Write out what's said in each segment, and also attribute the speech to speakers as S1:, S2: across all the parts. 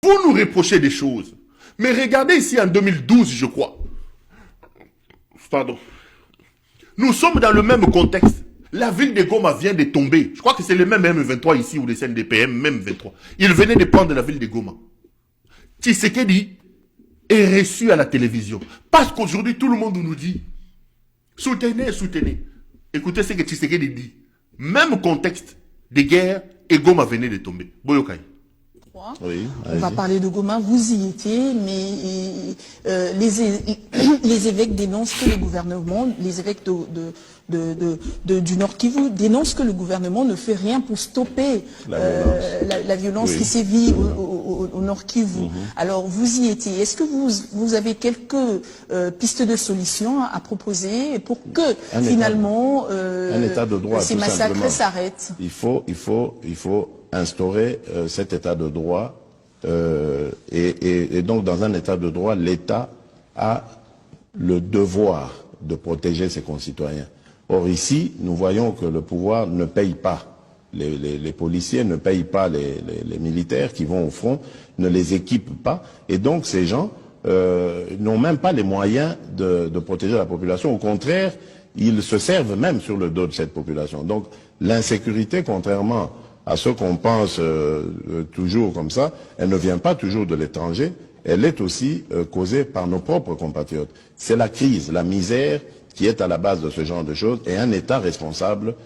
S1: Vous nous reprochez des choses. Mais regardez ici en 2012, je crois. Pardon. Nous sommes dans le même contexte. La ville de Goma vient de tomber. Je crois que c'est le même M23 ici, ou les CNDPM, même 23. Ils venaient de prendre la ville de Goma. Tshisekedi est reçu à la télévision. Parce qu'aujourd'hui, tout le monde nous dit, soutenez, soutenez. Écoutez ce que Tshisekedi dit. Même contexte de guerre, et Goma venait de tomber. Boyokai.
S2: Oui,
S3: on va parler de Goma, vous y étiez, mais les évêques dénoncent que le gouvernement, les évêques du Nord Kivu dénoncent que le gouvernement ne fait rien pour stopper la violence qui sévit au Nord Kivu. Alors vous y étiez. Est-ce que vous avez quelques pistes de solutions à proposer pour que finalement
S2: un état de droit,
S3: ces massacres s'arrêtent?
S2: Il faut instaurer cet état de droit et donc dans un état de droit, l'État a le devoir de protéger ses concitoyens. Or ici, nous voyons que le pouvoir ne paye pas. Les policiers ne payent pas les militaires qui vont au front, ne les équipent pas. Et donc ces gens n'ont même pas les moyens de protéger la population. Au contraire, ils se servent même sur le dos de cette population. Donc l'insécurité, contrairement à ce qu'on pense toujours comme ça, elle ne vient pas toujours de l'étranger, elle est aussi causée par nos propres compatriotes. C'est la crise, la misère qui est à la base de ce genre de choses, et un État responsable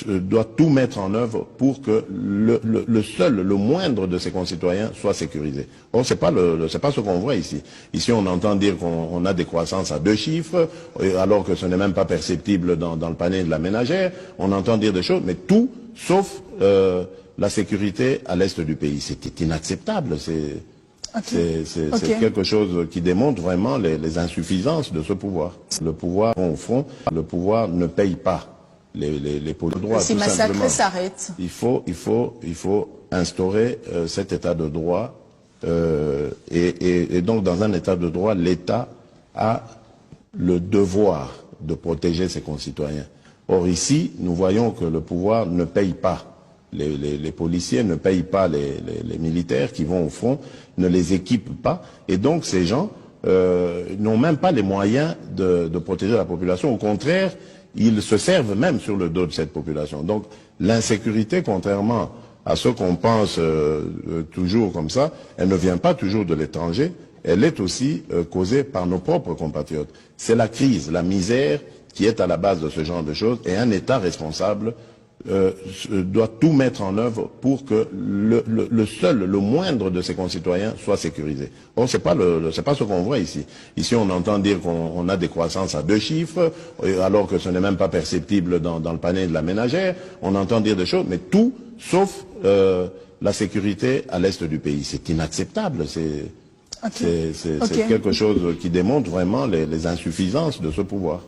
S2: doit tout mettre en œuvre pour que le moindre de ses concitoyens soit sécurisé. Or, c'est pas ce qu'on voit ici. Ici, on entend dire qu'on a des croissances à 2 chiffres, alors que ce n'est même pas perceptible dans le panier de la ménagère. On entend dire des choses, mais tout sauf la sécurité à l'est du pays. C'est inacceptable. C'est quelque chose qui démontre vraiment les insuffisances de ce pouvoir. Le pouvoir, au fond, le pouvoir ne paye pas les droits.
S3: Ces massacres s'arrêtent.
S2: Il faut instaurer cet état de droit et donc dans un état de droit, l'État a le devoir de protéger ses concitoyens. Or ici, nous voyons que le pouvoir ne paye pas. Les policiers ne payent pas les militaires qui vont au front, ne les équipent pas. Et donc ces gens n'ont même pas les moyens de protéger la population. Au contraire, ils se servent même sur le dos de cette population. Donc l'insécurité, contrairement à ce qu'on pense toujours comme ça, elle ne vient pas toujours de l'étranger, elle est aussi causée par nos propres compatriotes. C'est la crise, la misère qui est à la base de ce genre de choses, et un État responsable doit tout mettre en œuvre pour que le moindre de ses concitoyens soit sécurisé. Or, c'est pas ce qu'on voit ici. Ici, on entend dire qu'on a des croissances à 2 chiffres, alors que ce n'est même pas perceptible dans le panier de la ménagère. On entend dire des choses, mais tout sauf la sécurité à l'est du pays. C'est inacceptable. C'est quelque chose qui démontre vraiment les insuffisances de ce pouvoir.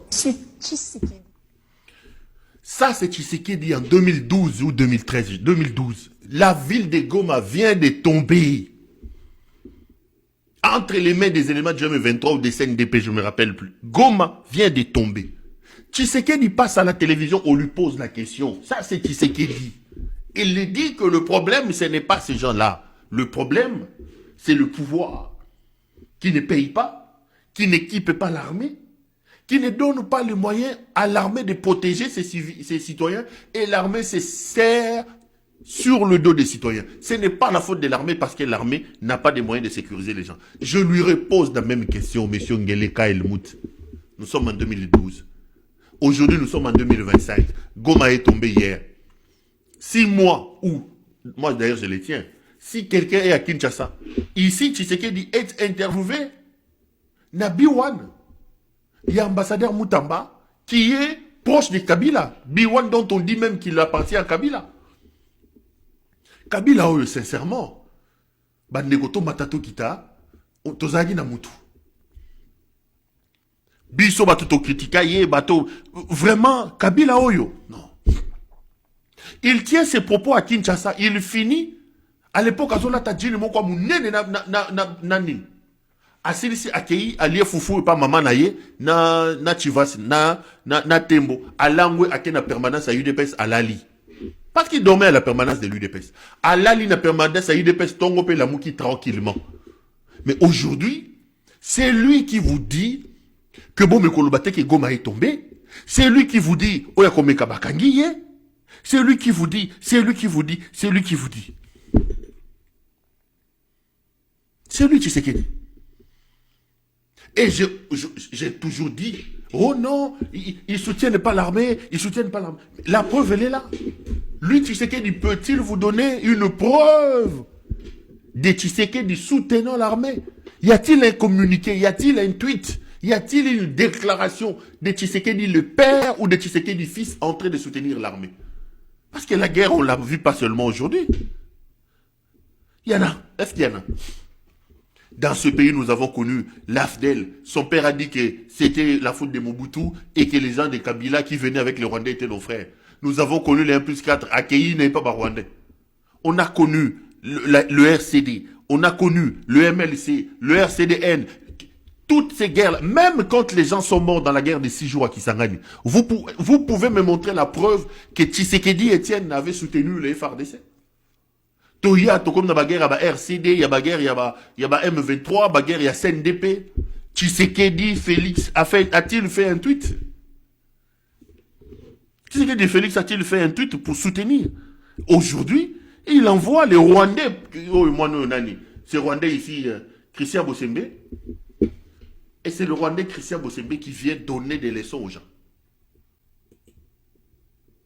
S1: Ça, c'est Tshisekedi en 2012 ou 2013. 2012. La ville de Goma vient de tomber. Entre les mains des éléments du M23 ou des CNDP, je ne me rappelle plus. Goma vient de tomber. Tshisekedi passe à la télévision, on lui pose la question. Ça, c'est Tshisekedi. Il lui dit que le problème, ce n'est pas ces gens-là. Le problème, c'est le pouvoir qui ne paye pas, qui n'équipe pas l'armée, qui ne donne pas les moyens à l'armée de protéger ses citoyens, et l'armée se sert sur le dos des citoyens. Ce n'est pas la faute de l'armée parce que l'armée n'a pas de moyens de sécuriser les gens. Je lui repose la même question, M. Ngeleka Helmut. Nous sommes en 2012. Aujourd'hui, nous sommes en 2025. Goma est tombé hier. Si moi, ou, moi d'ailleurs je les tiens, si quelqu'un est à Kinshasa, ici Tshisekedi est interviewé, Nabiwan, il y a ambassadeur Moutamba qui est proche de Kabila. Biwan dont on dit même qu'il appartient à Kabila. Kabila, sincèrement, Bandegoto Matato Kita, Tozagi Namutu. Biso Batuto Kritika, Bato. Vraiment, Kabila Oyo. Non. Il tient ses propos à Kinshasa. Il finit. À l'époque, Azola Tadjini Mokwa Mounene Nanin. Asilisi akei alie fufu pa mama na ye na chivas na tembo alangwe ake na permanence à UDPS alali Parce qu'il dormait à la permanence de l'UDPS. À la ligne de permanence à l'UDPS, Tongo paye la mouki tranquillement. Mais aujourd'hui, c'est lui qui vous dit que Bombe Kolobate que Goma est tombé. C'est lui qui vous dit, Oya Komeka Bakangiye. C'est lui qui vous dit, c'est lui qui vous dit, c'est lui qui vous dit. C'est lui qui sait qui dit. Et j'ai toujours dit, oh non, ils ne soutiennent pas l'armée, ils soutiennent pas l'armée. La preuve, elle est là. Lui, Tshisekedi, peut-il vous donner une preuve de Tshisekedi soutenant l'armée? Y a-t-il un communiqué, y a-t-il un tweet, y a-t-il une déclaration de Tshisekedi le père ou de Tshisekedi fils en train de soutenir l'armée? Parce que la guerre, on l'a vu pas seulement aujourd'hui. Il y en a, est-ce qu'il y en a? Dans ce pays, nous avons connu l'AFDEL. Son père a dit que c'était la faute de Mobutu et que les gens de Kabila qui venaient avec les Rwandais étaient nos frères. Nous avons connu les 1+4. Akei n'est pas Rwandais. On a connu le RCD. On a connu le MLC, le RCDN. Toutes ces guerres, même quand les gens sont morts dans la guerre des 6 jours à Kisangani, vous pouvez me montrer la preuve que Tshisekedi Etienne avait soutenu le FRDC. Toya, comme dans la guerre, il y a RCD, il y a la guerre, il y a M23, la guerre, il y a CNDP. Tshisekedi Félix a-t-il fait un tweet? Tshisekedi Félix a-t-il fait un tweet pour soutenir? Aujourd'hui, il envoie les Rwandais. Oh, moi, non, Nani. C'est Rwandais ici, Christian Bosembe. Et c'est le Rwandais Christian Bosembe qui vient donner des leçons aux gens.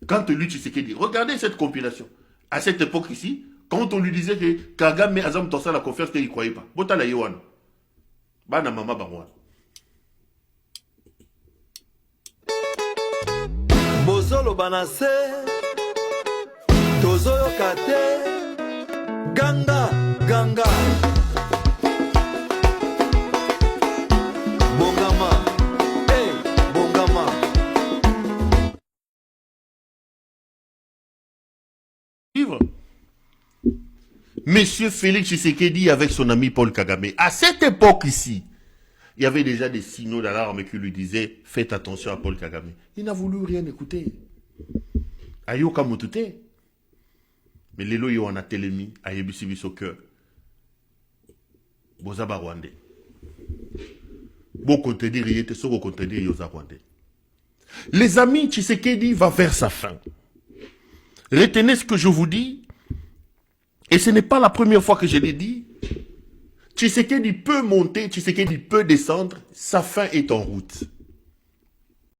S1: Quand lui, Tshisekedi, regardez cette compilation. À cette époque ici, quand on lui disait que Kagame Azam Tossa la confiance qu'il ne croyait pas. Bota la Yohan. Bana mama barwan.
S4: Bozolo banase. Tozoyo kate. Ganga, ganga. Bongama. Hey, Bongama.
S1: Vivre. Monsieur Félix Tshisekedi avec son ami Paul Kagame. À cette époque ici, il y avait déjà des signaux d'alarme qui lui disaient « Faites attention à Paul Kagame ». Il n'a voulu rien écouter. Ayoka Motute. Mais Lelo yo en a télémi, Ayebisi biso cœur. Bozaba Rwandais. Bon contredire, il était sur contredire Yosa Rwandais. Les amis, Tshisekedi va vers sa fin. Retenez ce que je vous dis. Et ce n'est pas la première fois que je l'ai dit. Tshisekedi peut monter, Tshisekedi peut descendre. Sa fin est en route.